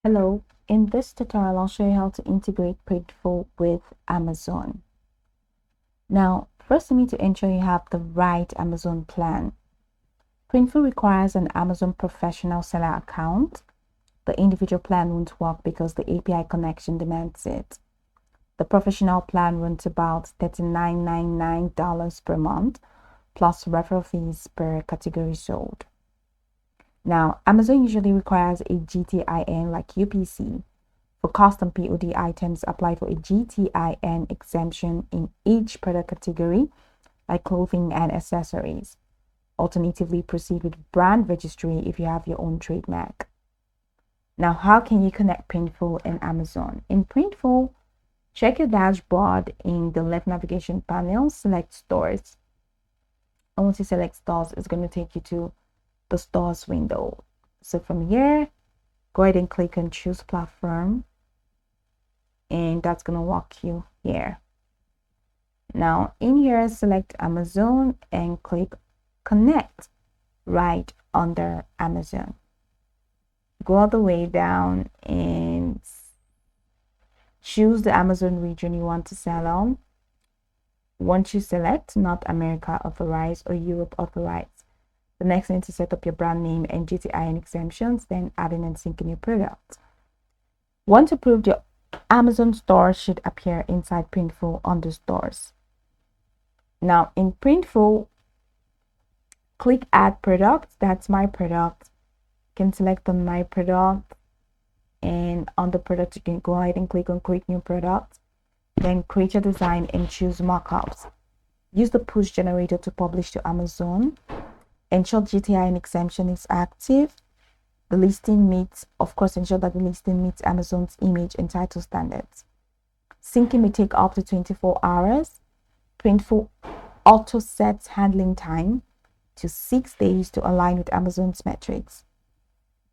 Hello, in this tutorial I'll show you how to integrate Printful with Amazon. Now, first you need to ensure you have the right Amazon plan. Printful requires an Amazon professional seller account. The individual plan won't work because the API connection demands it. The professional plan runs about $39.99 per month plus referral fees per category sold. Now, Amazon usually requires a GTIN like UPC. For custom POD items, apply for a GTIN exemption in each product category, like clothing and accessories. Alternatively, proceed with brand registry if you have your own trademark. Now, how can you connect Printful and Amazon? In Printful, check your dashboard in the left navigation panel, select stores. And once you select stores, it's going to take you to the stores window. So from here, go ahead and click on choose platform, and that's going to walk you here. Now in here, select Amazon and click connect right under Amazon. Go all the way down and choose the Amazon region you want to sell on. Once you select North America authorized or Europe authorized, the next thing is to set up your brand name and GTIN exemptions, then adding and syncing your products. Once approved, your Amazon store should appear inside Printful under stores. Now in Printful, click add product. That's my product. You can select on my product, and on the product you can go ahead and click on create new product, then create your design and choose markups. Use the push generator to publish to Amazon. Ensure GTIN exemption is active. The listing meets, of course, ensure that the listing meets Amazon's image and title standards. Syncing may take up to 24 hours. Printful auto sets handling time to 6 days to align with Amazon's metrics.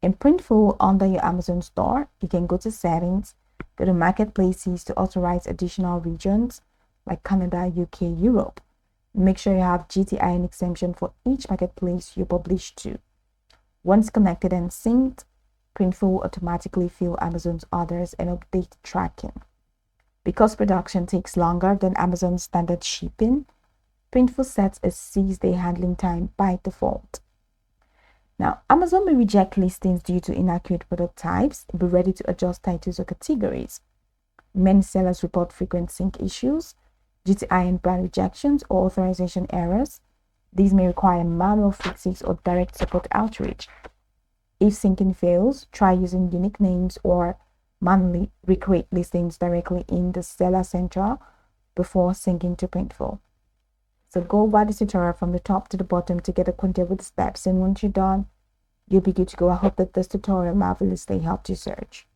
In Printful, under your Amazon store, you can go to settings, go to marketplaces to authorize additional regions like Canada, UK, Europe. Make sure you have GTIN exemption for each marketplace you publish to. Once connected and synced, Printful will automatically fill Amazon's orders and update tracking. Because production takes longer than Amazon's standard shipping, Printful sets a 6-day handling time by default. Now, Amazon may reject listings due to inaccurate product types. Be ready to adjust titles or categories. Many sellers report frequent sync issues, GTIN brand rejections, or authorization errors. These may require manual fixes or direct support outreach. If syncing fails, try using unique names or manually recreate listings directly in the Seller Center before syncing to Printful. So go over this tutorial from the top to the bottom to get acquainted with the steps, and once you're done, you'll be good to go. I hope that this tutorial marvelously helped you search.